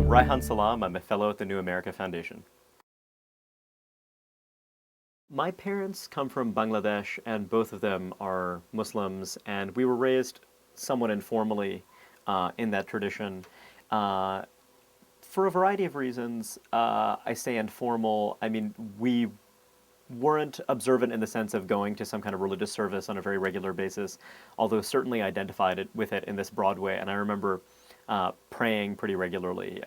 Reihan Salam. I'm a fellow at the New America Foundation. My parents come from Bangladesh, and both of them are Muslims, and we were raised somewhat informally in that tradition. Uh, for a variety of reasons, I say informal. I mean, we weren't observant in the sense of going to some kind of religious service on a very regular basis, although certainly identified with it in this broad way. And I remember praying pretty regularly.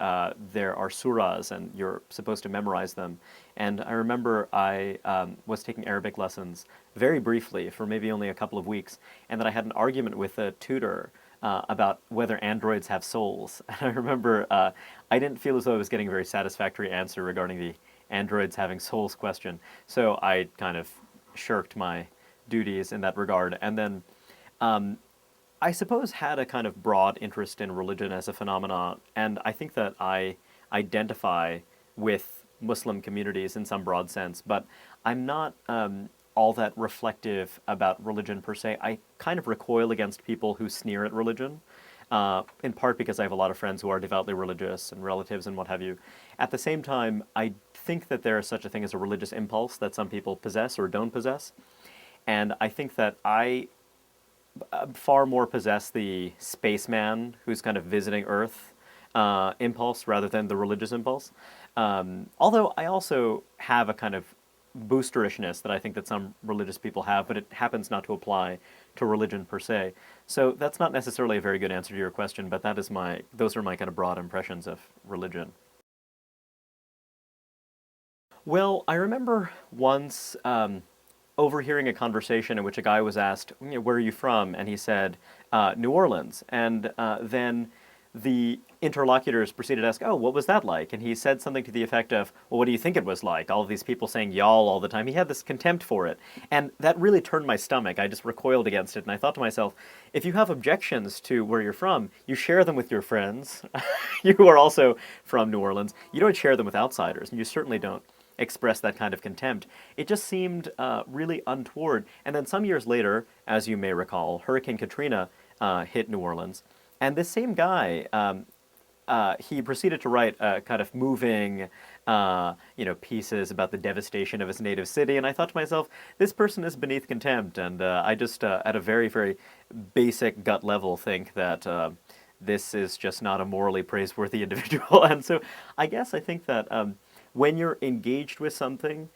There are surahs, and you're supposed to memorize them. And I remember I was taking Arabic lessons very briefly for maybe only a couple of weeks, and that I had an argument with a tutor about whether androids have souls. And I remember I didn't feel as though I was getting a very satisfactory answer regarding the androids having souls question. So I kind of shirked my duties in that regard. And then I suppose had a kind of broad interest in religion as a phenomenon. And I think that I identify with Muslim communities in some broad sense, but I'm not all that reflective about religion per se. I kind of recoil against people who sneer at religion, in part because I have a lot of friends who are devoutly religious and relatives and what have you. At the same time, I think that there is such a thing as a religious impulse that some people possess or don't possess. And I think that I far more possess the spaceman who's kind of visiting Earth impulse rather than the religious impulse. Although I also have a kind of boosterishness that I think that some religious people have, but it happens not to apply to religion per se. So that's not necessarily a very good answer to your question, but those are my kind of broad impressions of religion. Well, I remember once overhearing a conversation in which a guy was asked, "Where are you from?" And he said, "New Orleans." And then the interlocutors proceeded to ask, "Oh, what was that like?" And he said something to the effect of, "Well, what do you think it was like? All of these people saying y'all all the time." He had this contempt for it. And that really turned my stomach. I just recoiled against it. And I thought to myself, if you have objections to where you're from, you share them with your friends. You are also from New Orleans. You don't share them with outsiders. And you certainly don't express that kind of contempt. It just seemed really untoward. And then some years later, as you may recall, Hurricane Katrina hit New Orleans. And this same guy, he proceeded to write kind of moving, pieces about the devastation of his native city. And I thought to myself, this person is beneath contempt. And I just, at a very, very basic gut level, think that this is just not a morally praiseworthy individual. And so I think that when you're engaged with something,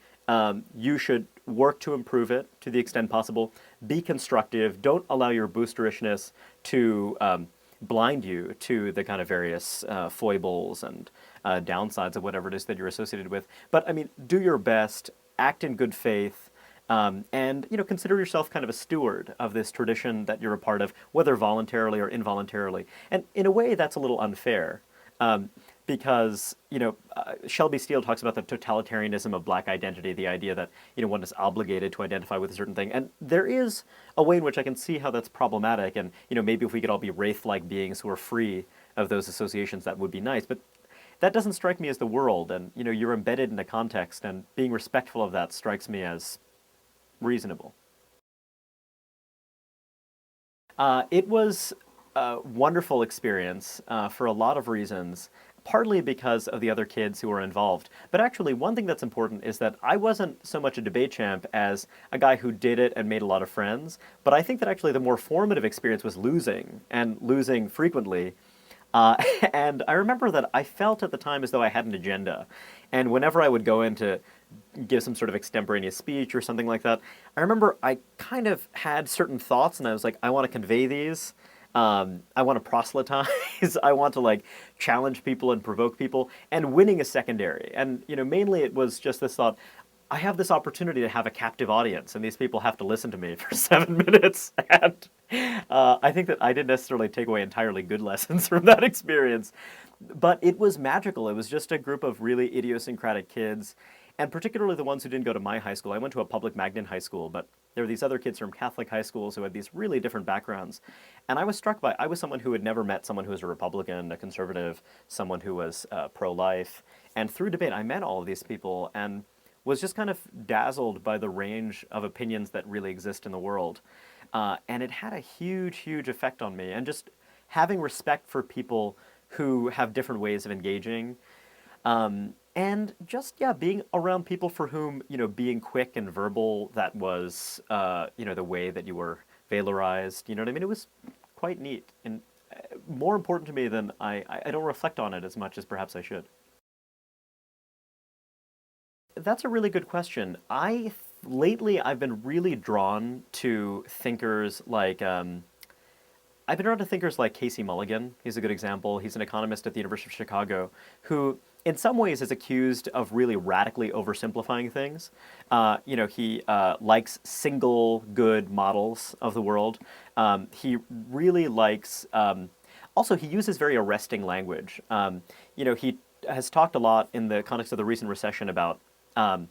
you should work to improve it to the extent possible. Be constructive. Don't allow your boosterishness to blind you to the kind of various foibles and downsides of whatever it is that you're associated with. But I mean, do your best, act in good faith, and consider yourself kind of a steward of this tradition that you're a part of, whether voluntarily or involuntarily. And in a way, that's a little unfair. Because Shelby Steele talks about the totalitarianism of black identity, the idea that one is obligated to identify with a certain thing, and there is a way in which I can see how that's problematic. And maybe if we could all be wraith-like beings who are free of those associations, that would be nice. But that doesn't strike me as the world, and you're embedded in a context, and being respectful of that strikes me as reasonable. It was a wonderful experience for a lot of reasons, partly because of the other kids who were involved. But actually, one thing that's important is that I wasn't so much a debate champ as a guy who did it and made a lot of friends. But I think that actually the more formative experience was losing, and losing frequently. And I remember that I felt at the time as though I had an agenda. And whenever I would go in to give some sort of extemporaneous speech or something like that, I remember I kind of had certain thoughts, and I was like, I want to convey these. I want to proselytize. I want to challenge people and provoke people, and winning is secondary. And mainly it was just this thought: I have this opportunity to have a captive audience, and these people have to listen to me for 7 minutes. And I think that I didn't necessarily take away entirely good lessons from that experience, but it was magical. It was just a group of really idiosyncratic kids, and particularly the ones who didn't go to my high school. I went to a public magnet high school, but there were these other kids from Catholic high schools who had these really different backgrounds. And I was struck by, I was someone who had never met someone who was a Republican, a conservative, someone who was pro-life. And through debate, I met all of these people and was just kind of dazzled by the range of opinions that really exist in the world. And it had a huge, huge effect on me. And just having respect for people who have different ways of engaging. And just, yeah, being around people for whom, being quick and verbal, that was, the way that you were valorized. You know what I mean? It was quite neat and more important to me than I don't reflect on it as much as perhaps I should. That's a really good question. Lately I've been really drawn to thinkers like I've been drawn to thinkers like Casey Mulligan. He's a good example. He's an economist at the University of Chicago who, in some ways, is accused of really radically oversimplifying things. He likes single good models of the world. He really likes. Also, he uses very arresting language. He has talked a lot in the context of the recent recession um,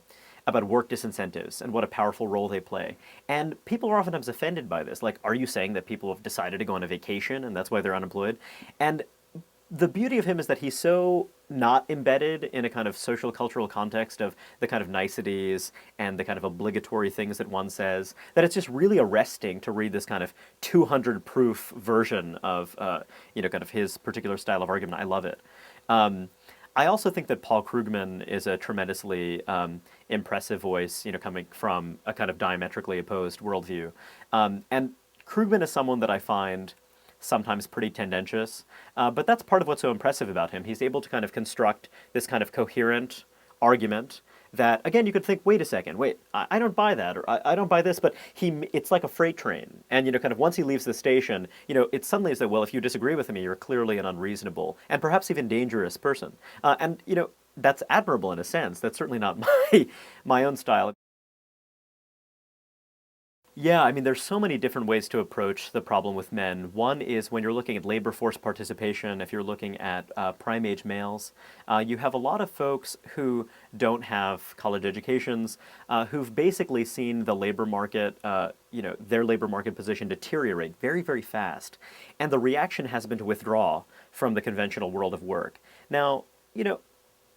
about work disincentives and what a powerful role they play. And people are oftentimes offended by this. Like, are you saying that people have decided to go on a vacation and that's why they're unemployed? And the beauty of him is that he's so not embedded in a kind of social cultural context of the kind of niceties and the kind of obligatory things that one says, that it's just really arresting to read this kind of 200 proof version of kind of his particular style of argument. I love it. I also think that Paul Krugman is a tremendously impressive voice, coming from a kind of diametrically opposed worldview. And Krugman is someone that I find sometimes pretty tendentious, but that's part of what's so impressive about him. He's able to kind of construct this kind of coherent argument that, again, you could think, wait a second, wait, I don't buy that, or I don't buy this, but it's like a freight train. And, kind of once he leaves the station, it suddenly is that, well, if you disagree with me, you're clearly an unreasonable and perhaps even dangerous person. And that's admirable in a sense. That's certainly not my own style. Yeah, I mean, there's so many different ways to approach the problem with men. One is when you're looking at labor force participation, if you're looking at prime age males, you have a lot of folks who don't have college educations, who've basically seen the labor market, their labor market position deteriorate very, very fast. And the reaction has been to withdraw from the conventional world of work. Now,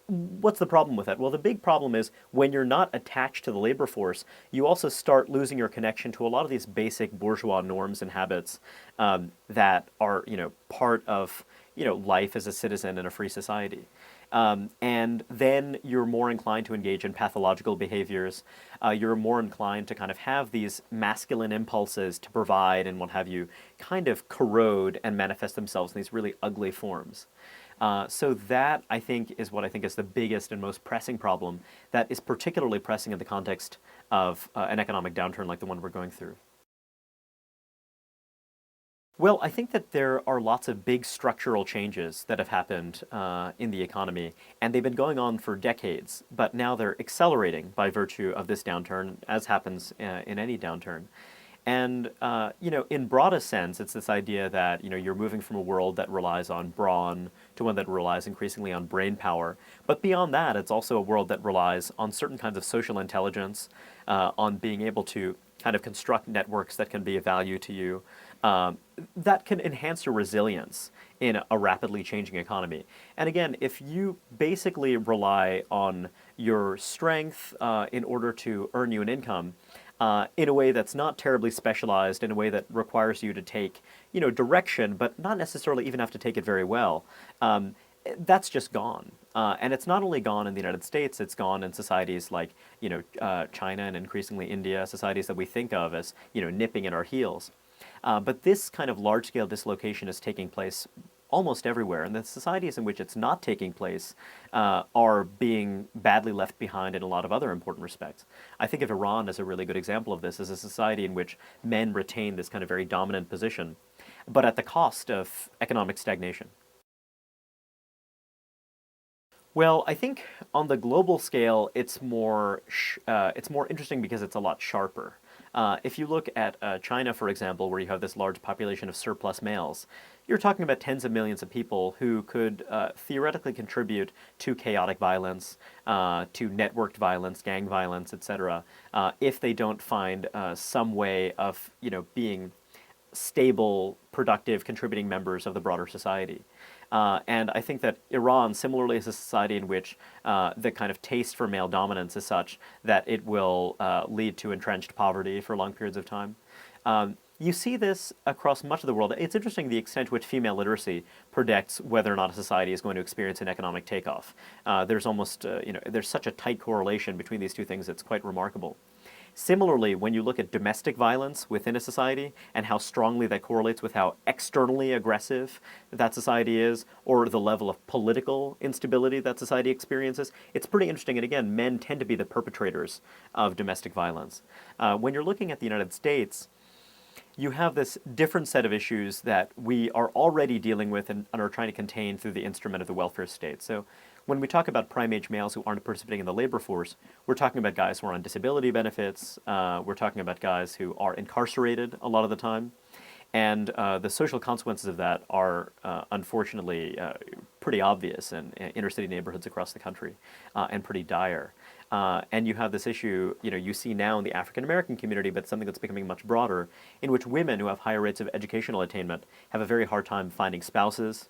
what's the problem with that? Well, the big problem is when you're not attached to the labor force, you also start losing your connection to a lot of these basic bourgeois norms and habits that are, part of, life as a citizen in a free society. And then you're more inclined to engage in pathological behaviors. You're more inclined to kind of have these masculine impulses to provide and what have you kind of corrode and manifest themselves in these really ugly forms. So that, I think, is what I think is the biggest and most pressing problem that is particularly pressing in the context of an economic downturn like the one we're going through. Well, I think that there are lots of big structural changes that have happened in the economy, and they've been going on for decades, but now they're accelerating by virtue of this downturn, as happens in any downturn. And in broadest sense, it's this idea that you're moving from a world that relies on brawn to one that relies increasingly on brain power. But beyond that, it's also a world that relies on certain kinds of social intelligence, on being able to kind of construct networks that can be of value to you, that can enhance your resilience in a rapidly changing economy. And again, if you basically rely on your strength in order to earn you an income, in a way that's not terribly specialized, in a way that requires you to take, direction, but not necessarily even have to take it very well, that's just gone. And it's not only gone in the United States, it's gone in societies like, China and increasingly India, societies that we think of as, nipping at our heels. But this kind of large-scale dislocation is taking place almost everywhere, and the societies in which it's not taking place are being badly left behind in a lot of other important respects. I think of Iran as a really good example of this, as a society in which men retain this kind of very dominant position, but at the cost of economic stagnation. Well, I think on the global scale, it's more interesting because it's a lot sharper. If you look at China, for example, where you have this large population of surplus males, you're talking about tens of millions of people who could theoretically contribute to chaotic violence, to networked violence, gang violence, etc., if they don't find some way of, being stable, productive, contributing members of the broader society. And I think that Iran, similarly, is a society in which the kind of taste for male dominance is such that it will lead to entrenched poverty for long periods of time. you see this across much of the world. It's interesting the extent to which female literacy predicts whether or not a society is going to experience an economic takeoff. There's almost, there's such a tight correlation between these two things, it's quite remarkable. Similarly, when you look at domestic violence within a society and how strongly that correlates with how externally aggressive that society is, or the level of political instability that society experiences, it's pretty interesting. And again, men tend to be the perpetrators of domestic violence. When you're looking at the United States, you have this different set of issues that we are already dealing with and are trying to contain through the instrument of the welfare state. So when we talk about prime-age males who aren't participating in the labor force, we're talking about guys who are on disability benefits, we're talking about guys who are incarcerated a lot of the time, and the social consequences of that are unfortunately pretty obvious in inner-city neighborhoods across the country, and pretty dire. And you have this issue, you see now in the African-American community, but something that's becoming much broader, in which women who have higher rates of educational attainment have a very hard time finding spouses.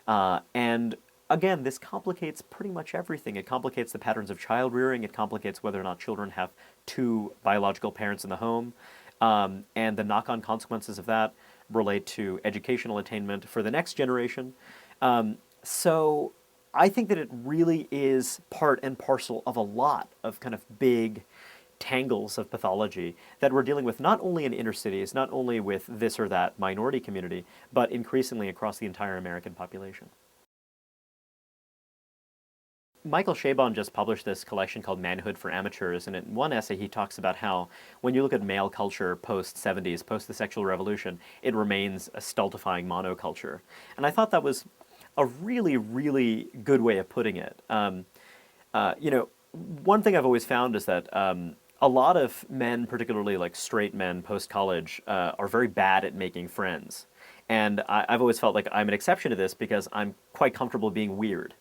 And again, this complicates pretty much everything. It complicates the patterns of child rearing. It complicates whether or not children have two biological parents in the home. And the knock-on consequences of that relate to educational attainment for the next generation. So I think that it really is part and parcel of a lot of kind of big tangles of pathology that we're dealing with not only in inner cities, not only with this or that minority community, but increasingly across the entire American population. Michael Chabon just published this collection called Manhood for Amateurs, and in one essay he talks about how when you look at male culture post-70s, post the sexual revolution, it remains a stultifying monoculture. And I thought that was a really, really good way of putting it. One thing I've always found is that a lot of men, particularly like straight men post-college, are very bad at making friends. And I've always felt like I'm an exception to this because I'm quite comfortable being weird.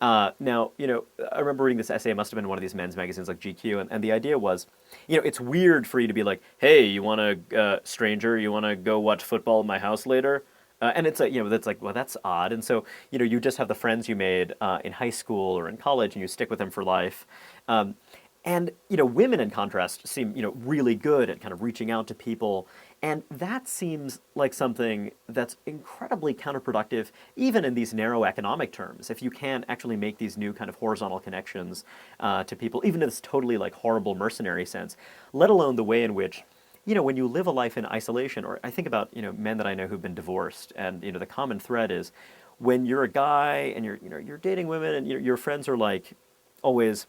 Now, I remember reading this essay, it must have been one of these men's magazines like GQ, and the idea was, it's weird for you to be like, hey, you want to, stranger, you want to go watch football at my house later? And it's like, that's like, well, that's odd. And so, you just have the friends you made in high school or in college, and you stick with them for life. And, women, in contrast, seem, really good at kind of reaching out to people. And that seems like something that's incredibly counterproductive, even in these narrow economic terms. If you can't actually make these new kind of horizontal connections to people, even in this totally like horrible mercenary sense, let alone the way in which, when you live a life in isolation, or I think about, men that I know who've been divorced, and, the common thread is when you're a guy and you're dating women and your friends are like always,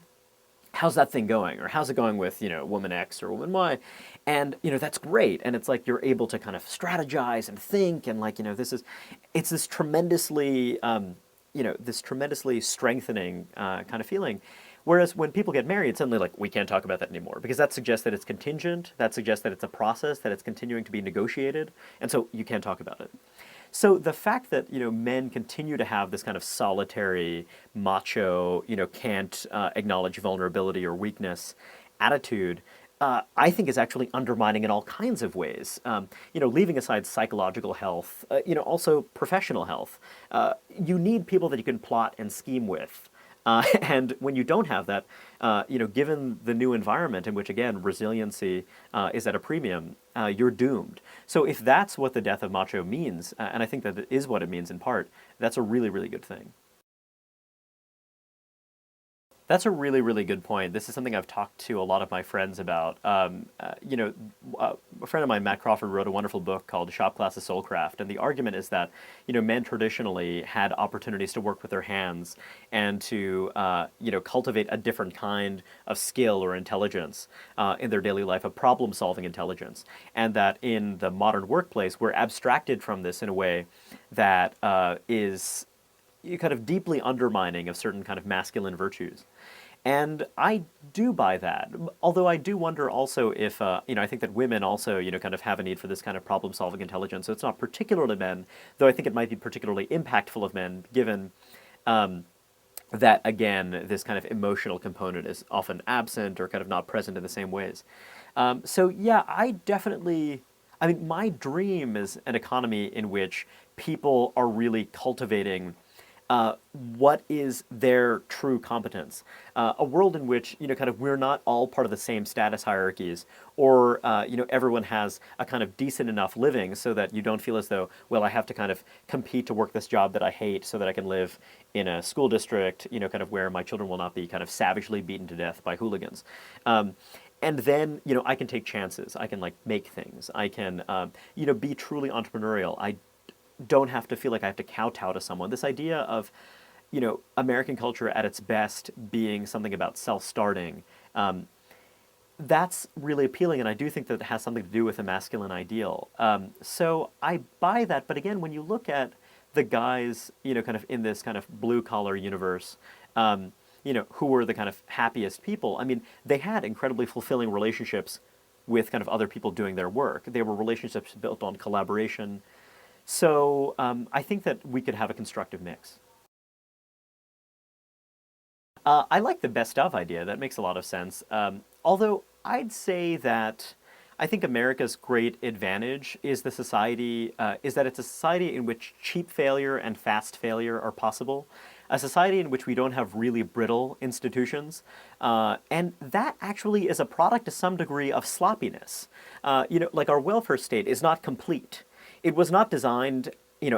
how's that thing going? Or how's it going with, woman X or woman Y? And, that's great. And it's like you're able to kind of strategize and think and like, it's this tremendously, this tremendously strengthening kind of feeling. Whereas when people get married, suddenly like, we can't talk about that anymore because that suggests that it's contingent, that suggests that it's a process, that it's continuing to be negotiated, and so you can't talk about it. So the fact that, men continue to have this kind of solitary, macho, can't acknowledge vulnerability or weakness attitude, I think is actually undermining in all kinds of ways. Leaving aside psychological health, also professional health. You need people that you can plot and scheme with. And when you don't have that, given the new environment in which, again, resiliency is at a premium, you're doomed. So if that's what the death of Macho means, and I think that it is what it means in part, that's a really, really good thing. That's a really, really good point. This is something I've talked to a lot of my friends about. A friend of mine, Matt Crawford, wrote a wonderful book called Shop Class of Soulcraft, and the argument is that, men traditionally had opportunities to work with their hands and to, cultivate a different kind of skill or intelligence in their daily life, a problem-solving intelligence, and that in the modern workplace, we're abstracted from this in a way that is kind of deeply undermining of certain kind of masculine virtues. And I do buy that, although I do wonder also if, I think that women also, kind of have a need for this kind of problem-solving intelligence. So it's not particular to men, though I think it might be particularly impactful of men, given that, again, this kind of emotional component is often absent or kind of not present in the same ways. So yeah, my dream is an economy in which people are really cultivating what is their true competence? A world in which, kind of we're not all part of the same status hierarchies, or, everyone has a kind of decent enough living so that you don't feel as though, well, I have to kind of compete to work this job that I hate so that I can live in a school district, kind of where my children will not be kind of savagely beaten to death by hooligans. And then, I can take chances. I can like make things. I can, be truly entrepreneurial. I don't have to feel like I have to kowtow to someone. This idea of, American culture at its best being something about self-starting, that's really appealing, and I do think that it has something to do with a masculine ideal. So I buy that, but again, when you look at the guys, kind of in this kind of blue-collar universe, who were the kind of happiest people, I mean, they had incredibly fulfilling relationships with kind of other people doing their work. They were relationships built on collaboration. So I think that we could have a constructive mix. I like the best of idea. That makes a lot of sense. Although I'd say that I think America's great advantage is the society is that it's a society in which cheap failure and fast failure are possible. A society in which we don't have really brittle institutions, and that actually is a product to some degree of sloppiness. Like our welfare state is not complete. It was not designed,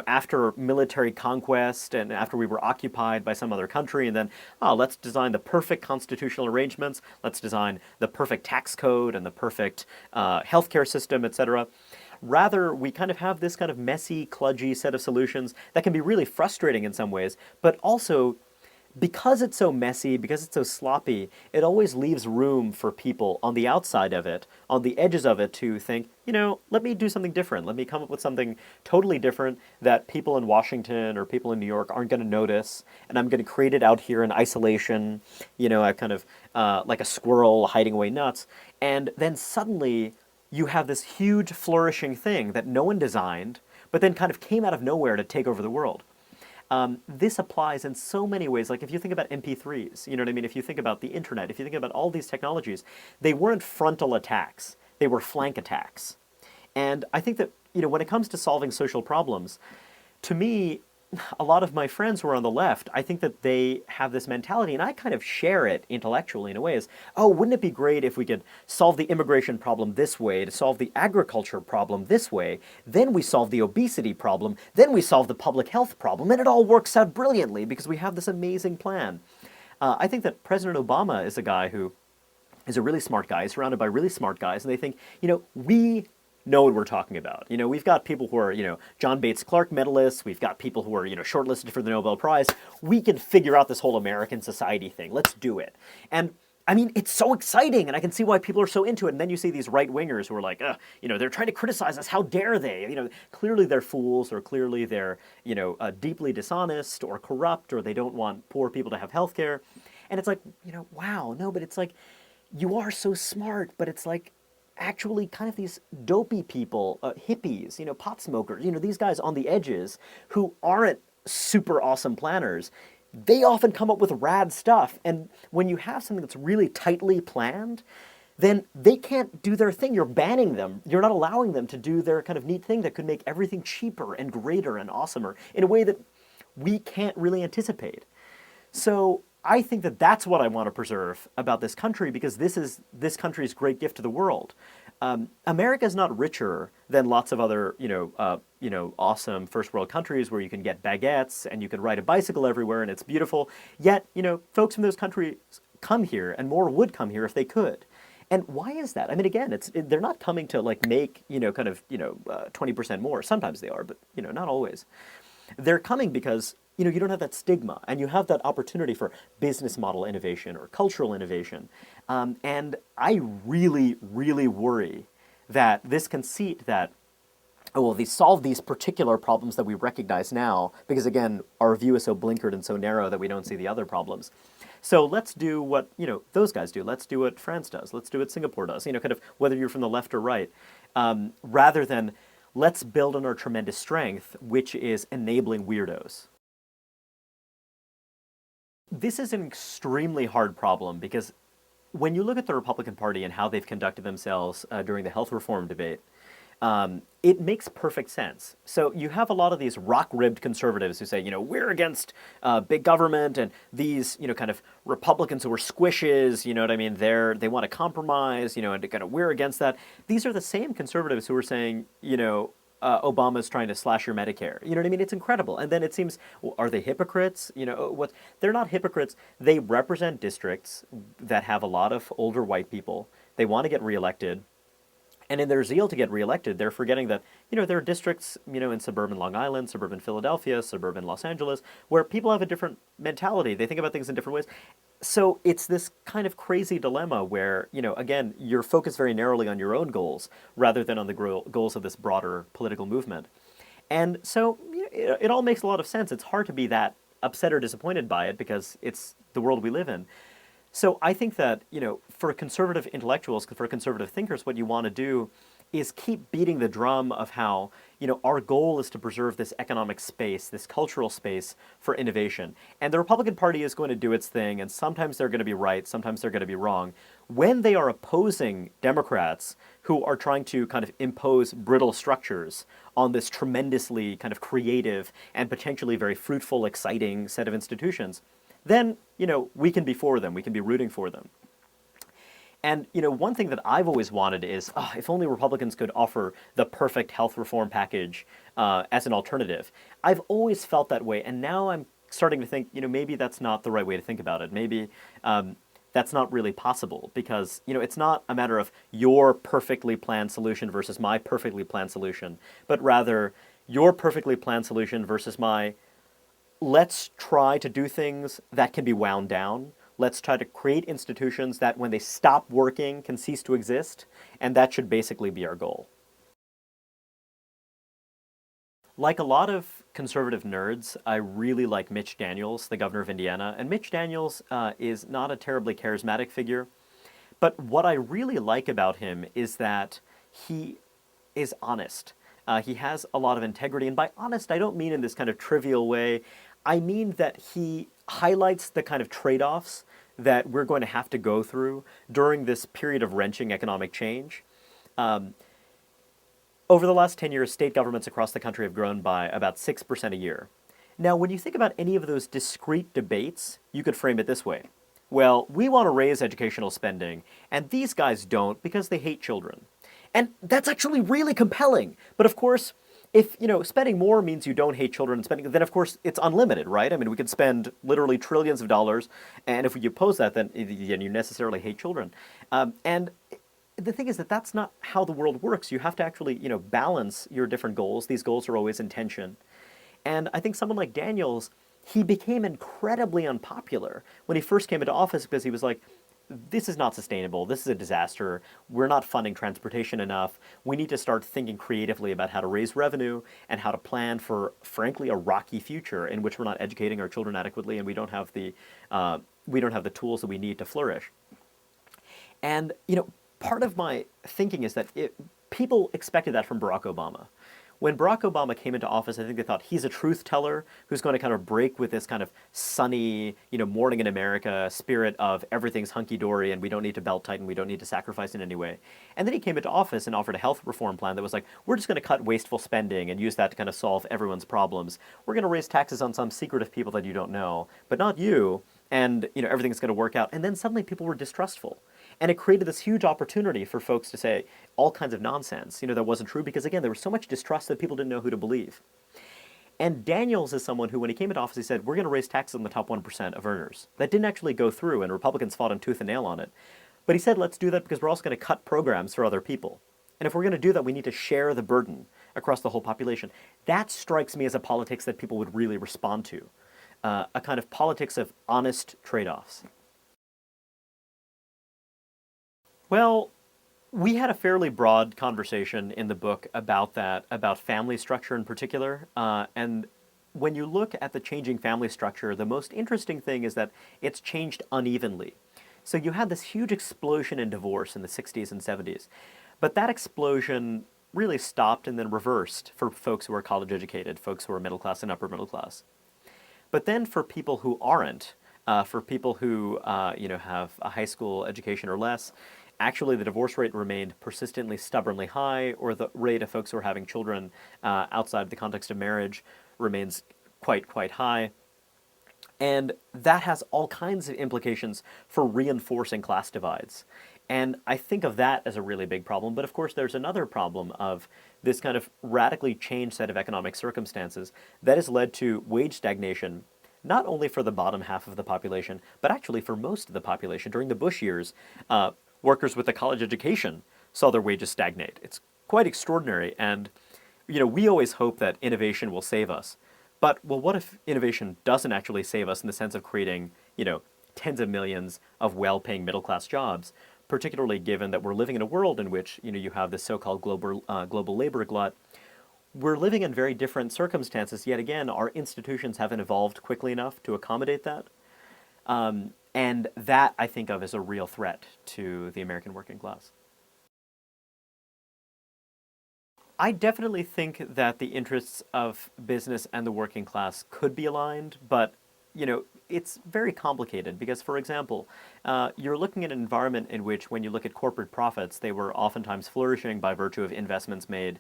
after military conquest and after we were occupied by some other country, and then, let's design the perfect constitutional arrangements, let's design the perfect tax code and the perfect healthcare system, etc. Rather, we kind of have this kind of messy, kludgy set of solutions that can be really frustrating in some ways, but also, because it's so messy, because it's so sloppy, it always leaves room for people on the outside of it, on the edges of it, to think, let me do something different. Let me come up with something totally different that people in Washington or people in New York aren't going to notice, and I'm going to create it out here in isolation, I kind of like a squirrel hiding away nuts, and then suddenly you have this huge flourishing thing that no one designed, but then kind of came out of nowhere to take over the world. This applies in so many ways. Like if you think about MP3s, you know what I mean? If you think about the internet, if you think about all these technologies, they weren't frontal attacks. They were flank attacks. And I think that, when it comes to solving social problems, to me, a lot of my friends who are on the left, I think that they have this mentality, and I kind of share it intellectually in a way, is, oh, wouldn't it be great if we could solve the immigration problem this way, to solve the agriculture problem this way, then we solve the obesity problem, then we solve the public health problem, and it all works out brilliantly because we have this amazing plan. I think that President Obama is a guy who is a really smart guy, surrounded by really smart guys, and they think, we know what we're talking about. We've got people who are, John Bates Clark medalists. We've got people who are, shortlisted for the Nobel Prize. We can figure out this whole American society thing. Let's do it. And I mean, it's so exciting, and I can see why people are so into it. And then you see these right-wingers who are like, they're trying to criticize us. How dare they? Clearly they're fools, or clearly they're, deeply dishonest or corrupt, or they don't want poor people to have health care. And it's like, wow, no, but it's like, you are so smart, but it's like, actually kind of these dopey people, hippies, pot smokers, these guys on the edges who aren't super awesome planners, they often come up with rad stuff. And when you have something that's really tightly planned, then they can't do their thing. You're banning them. You're not allowing them to do their kind of neat thing that could make everything cheaper and greater and awesomer in a way that we can't really anticipate. So I think that that's what I want to preserve about this country, because this is this country's great gift to the world. America is not richer than lots of other, awesome first world countries where you can get baguettes and you can ride a bicycle everywhere and it's beautiful. Yet, folks from those countries come here, and more would come here if they could. And why is that? I mean, again, they're not coming to like make, 20% more. Sometimes they are, but, not always. They're coming because, you don't have that stigma, and you have that opportunity for business model innovation or cultural innovation. And I really, really worry that this conceit that, they solve these particular problems that we recognize now, because again, our view is so blinkered and so narrow that we don't see the other problems. So let's do what, those guys do. Let's do what France does. Let's do what Singapore does, kind of whether you're from the left or right, rather than let's build on our tremendous strength, which is enabling weirdos. This is an extremely hard problem, because when you look at the Republican Party and how they've conducted themselves during the health reform debate, it makes perfect sense. So you have a lot of these rock-ribbed conservatives who say, we're against big government, and these, kind of Republicans who are squishes, you know what I mean? They want to compromise, and kind of we're against that. These are the same conservatives who are saying, Obama's trying to slash your Medicare. You know what I mean? It's incredible. And then it seems, well, are they hypocrites? They're not hypocrites. They represent districts that have a lot of older white people. They want to get reelected. And in their zeal to get reelected, they're forgetting that, there are districts, in suburban Long Island, suburban Philadelphia, suburban Los Angeles, where people have a different mentality. They think about things in different ways. So it's this kind of crazy dilemma where, again, you're focused very narrowly on your own goals rather than on the goals of this broader political movement. And so it all makes a lot of sense. It's hard to be that upset or disappointed by it because it's the world we live in. So I think that, for conservative intellectuals, for conservative thinkers, what you want to do is keep beating the drum of how, our goal is to preserve this economic space, this cultural space for innovation. And the Republican Party is going to do its thing, and sometimes they're going to be right, sometimes they're going to be wrong. When they are opposing Democrats who are trying to kind of impose brittle structures on this tremendously kind of creative and potentially very fruitful, exciting set of institutions, then, we can be for them. We can be rooting for them. And, one thing that I've always wanted is, if only Republicans could offer the perfect health reform package as an alternative. I've always felt that way, and now I'm starting to think, maybe that's not the right way to think about it. Maybe that's not really possible because, it's not a matter of your perfectly planned solution versus my perfectly planned solution, but rather your perfectly planned solution versus my let's try to do things that can be wound down. Let's try to create institutions that when they stop working can cease to exist, and that should basically be our goal. Like a lot of conservative nerds, I really like Mitch Daniels, the governor of Indiana, and Mitch Daniels is not a terribly charismatic figure, but what I really like about him is that he is honest. He has a lot of integrity, and by honest, I don't mean in this kind of trivial way. I mean that he highlights the kind of trade-offs that we're going to have to go through during this period of wrenching economic change. Over the last 10 years, state governments across the country have grown by about 6% a year. Now, when you think about any of those discrete debates, you could frame it this way. Well, we want to raise educational spending, and these guys don't because they hate children. And that's actually really compelling. But of course, if, spending more means you don't hate children and spending, then of course it's unlimited, right? I mean, we could spend literally trillions of dollars, and if we oppose that, then you necessarily hate children. And the thing is that that's not how the world works. You have to actually, balance your different goals. These goals are always in tension. And I think someone like Daniels, he became incredibly unpopular when he first came into office because he was like, this is not sustainable. This is a disaster. We're not funding transportation enough. We need to start thinking creatively about how to raise revenue and how to plan for, frankly, a rocky future in which we're not educating our children adequately and we don't have the tools that we need to flourish. And part of my thinking is that people expected that from Barack Obama. When Barack Obama came into office, I think they thought he's a truth teller who's going to kind of break with this kind of sunny, morning in America spirit of everything's hunky-dory and we don't need to belt-tighten, we don't need to sacrifice in any way. And then he came into office and offered a health reform plan that was like, we're just going to cut wasteful spending and use that to kind of solve everyone's problems. We're going to raise taxes on some secretive people that you don't know, but not you, and everything's going to work out. And then suddenly people were distrustful. And it created this huge opportunity for folks to say all kinds of nonsense, that wasn't true because, again, there was so much distrust that people didn't know who to believe. And Daniels is someone who, when he came into office, he said, we're going to raise taxes on the top 1% of earners. That didn't actually go through, and Republicans fought on tooth and nail on it. But he said, let's do that because we're also going to cut programs for other people. And if we're going to do that, we need to share the burden across the whole population. That strikes me as a politics that people would really respond to, a kind of politics of honest trade-offs. Well, we had a fairly broad conversation in the book about that, about family structure in particular. And when you look at the changing family structure, the most interesting thing is that it's changed unevenly. So you had this huge explosion in divorce in the 60s and 70s. But that explosion really stopped and then reversed for folks who are college educated, folks who are middle class and upper middle class. But then for people who aren't, for people who have a high school education or less, actually the divorce rate remained persistently, stubbornly high, or the rate of folks who are having children outside the context of marriage remains quite high. And that has all kinds of implications for reinforcing class divides. And I think of that as a really big problem. But of course, there's another problem of this kind of radically changed set of economic circumstances that has led to wage stagnation, not only for the bottom half of the population, but actually for most of the population. During the Bush years, workers with a college education saw their wages stagnate. It's quite extraordinary. And, we always hope that innovation will save us. But, well, what if innovation doesn't actually save us in the sense of creating, tens of millions of well-paying middle-class jobs, particularly given that we're living in a world in which, you have this so-called global labor glut. We're living in very different circumstances, yet again, our institutions haven't evolved quickly enough to accommodate that. And that, I think of as a real threat to the American working class. I definitely think that the interests of business and the working class could be aligned, but it's very complicated because, for example, you're looking at an environment in which, when you look at corporate profits, they were oftentimes flourishing by virtue of investments made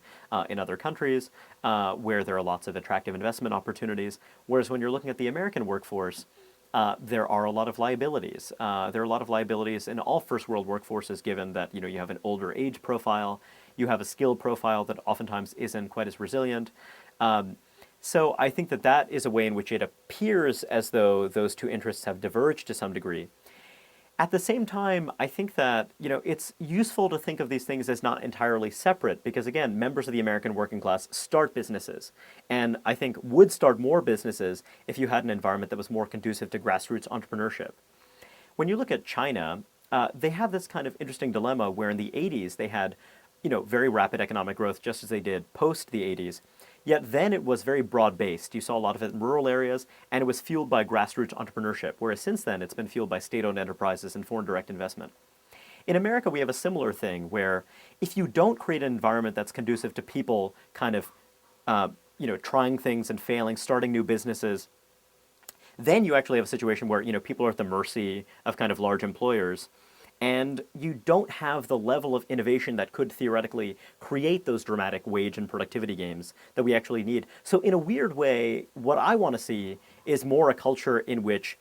in other countries, where there are lots of attractive investment opportunities. Whereas when you're looking at the American workforce, there are a lot of liabilities. There are a lot of liabilities in all first world workforces, given that you have an older age profile, you have a skill profile that oftentimes isn't quite as resilient. So I think that that is a way in which it appears as though those two interests have diverged to some degree. At the same time, I think that it's useful to think of these things as not entirely separate because, again, members of the American working class start businesses, and I think would start more businesses if you had an environment that was more conducive to grassroots entrepreneurship. When you look at China, they have this kind of interesting dilemma where in the 80s they had very rapid economic growth, just as they did post the 80s. Yet then it was very broad-based. You saw a lot of it in rural areas, and it was fueled by grassroots entrepreneurship, whereas since then it's been fueled by state-owned enterprises and foreign direct investment. In America, we have a similar thing where if you don't create an environment that's conducive to people kind of, trying things and failing, starting new businesses, then you actually have a situation where, people are at the mercy of kind of large employers. And you don't have the level of innovation that could theoretically create those dramatic wage and productivity gains that we actually need. So in a weird way, what I want to see is more a culture in which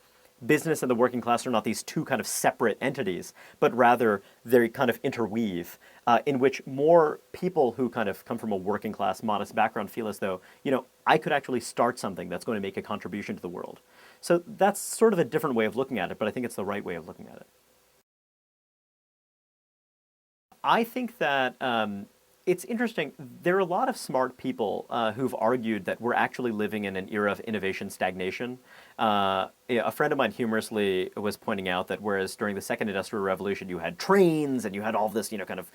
business and the working class are not these two kind of separate entities, but rather they kind of interweave, in which more people who kind of come from a working class, modest background feel as though, I could actually start something that's going to make a contribution to the world. So that's sort of a different way of looking at it, but I think it's the right way of looking at it. I think that it's interesting. There are a lot of smart people who've argued that we're actually living in an era of innovation stagnation. A friend of mine humorously was pointing out that whereas during the Second Industrial Revolution you had trains and you had all this, kind of,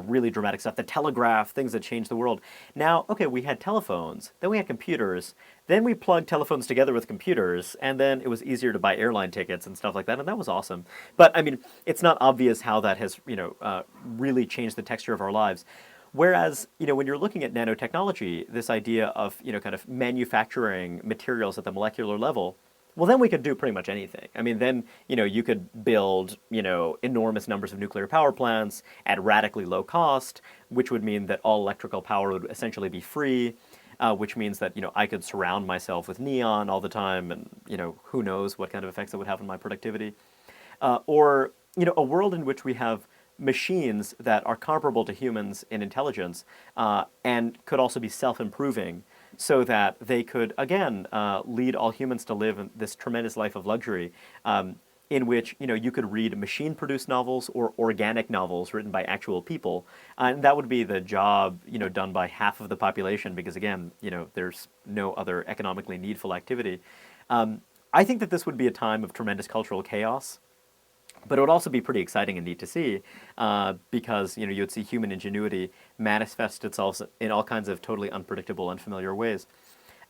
really dramatic stuff, the telegraph, things that changed the world. Now, okay, we had telephones, then we had computers, then we plugged telephones together with computers, and then it was easier to buy airline tickets and stuff like that, and that was awesome. But, I mean, it's not obvious how that has, really changed the texture of our lives. Whereas, when you're looking at nanotechnology, this idea of, kind of manufacturing materials at the molecular level, well, then we could do pretty much anything. I mean, then, you could build, enormous numbers of nuclear power plants at radically low cost, which would mean that all electrical power would essentially be free, which means that, I could surround myself with neon all the time and, who knows what kind of effects that would have on my productivity. Or, a world in which we have machines that are comparable to humans in intelligence and could also be self-improving so that they could, again, lead all humans to live in this tremendous life of luxury in which, you could read machine-produced novels or organic novels written by actual people. And that would be the job, done by half of the population because, again, there's no other economically needful activity. I think that this would be a time of tremendous cultural chaos. But it would also be pretty exciting and neat to see because, you'd see human ingenuity manifest itself in all kinds of totally unpredictable, unfamiliar ways.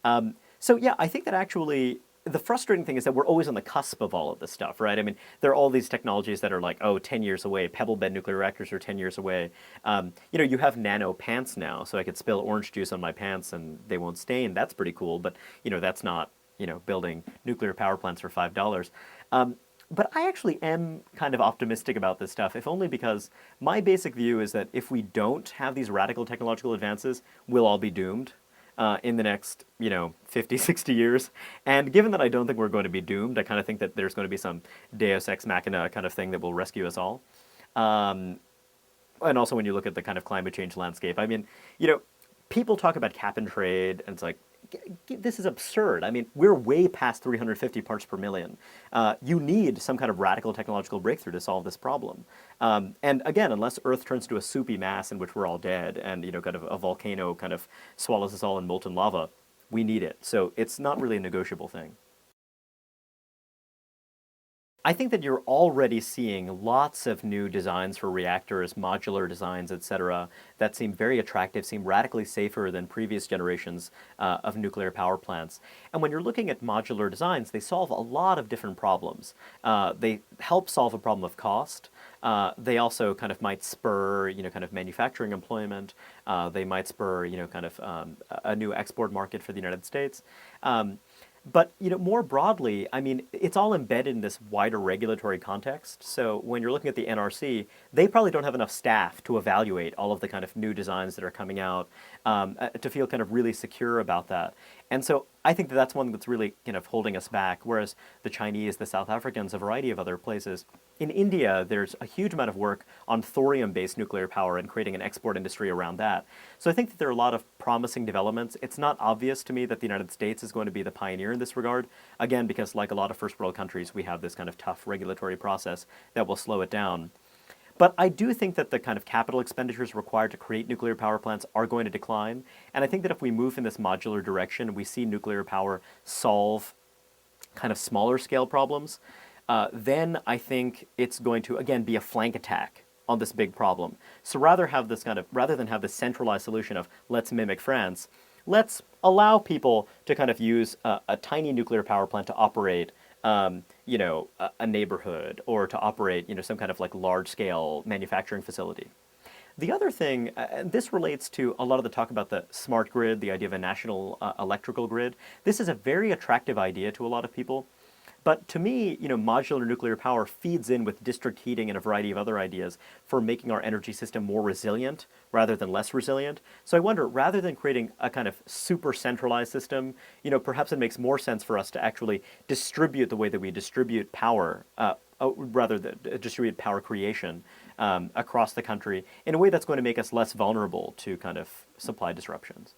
So yeah, I think that actually the frustrating thing is that we're always on the cusp of all of this stuff, right? I mean, there are all these technologies that are like, 10 years away. Pebble bed nuclear reactors are 10 years away. You have nano pants now, so I could spill orange juice on my pants and they won't stain. That's pretty cool, but, that's not, building nuclear power plants for $5. But I actually am kind of optimistic about this stuff, if only because my basic view is that if we don't have these radical technological advances, we'll all be doomed in the next, 50, 60 years. And given that I don't think we're going to be doomed, I kind of think that there's going to be some Deus Ex Machina kind of thing that will rescue us all. Um, and also when you look at the kind of climate change landscape, I mean, people talk about cap and trade, and it's like, this is absurd. I mean, we're way past 350 parts per million. You need some kind of radical technological breakthrough to solve this problem. And again, unless Earth turns to a soupy mass in which we're all dead, and kind of a volcano kind of swallows us all in molten lava, we need it. So it's not really a negotiable thing. I think that you're already seeing lots of new designs for reactors, modular designs, etc., that seem very attractive, seem radically safer than previous generations of nuclear power plants. And when you're looking at modular designs, they solve a lot of different problems. They help solve a problem of cost. They also kind of might spur, kind of manufacturing employment. They might spur, kind of a new export market for the United States. But more broadly, I mean, it's all embedded in this wider regulatory context. So when you're looking at the NRC, they probably don't have enough staff to evaluate all of the kind of new designs that are coming out, to feel kind of really secure about that. And so I think that that's one that's really kind of holding us back. Whereas the Chinese, the South Africans, a variety of other places. In India, there's a huge amount of work on thorium-based nuclear power and creating an export industry around that. So I think that there are a lot of promising developments. It's not obvious to me that the United States is going to be the pioneer in this regard. Again, because like a lot of first world countries, we have this kind of tough regulatory process that will slow it down. But I do think that the kind of capital expenditures required to create nuclear power plants are going to decline. And I think that if we move in this modular direction, we see nuclear power solve kind of smaller scale problems, then I think it's going to, again, be a flank attack on this big problem. So rather than have this centralized solution of let's mimic France, let's allow people to kind of use a tiny nuclear power plant to operate, a neighborhood, or to operate, some kind of like large scale manufacturing facility. The other thing, and this relates to a lot of the talk about the smart grid, the idea of a national electrical grid. This is a very attractive idea to a lot of people. But to me, modular nuclear power feeds in with district heating and a variety of other ideas for making our energy system more resilient rather than less resilient. So I wonder, rather than creating a kind of super centralized system, perhaps it makes more sense for us to actually distribute the way that we distribute power, rather than distribute power creation across the country in a way that's going to make us less vulnerable to kind of supply disruptions.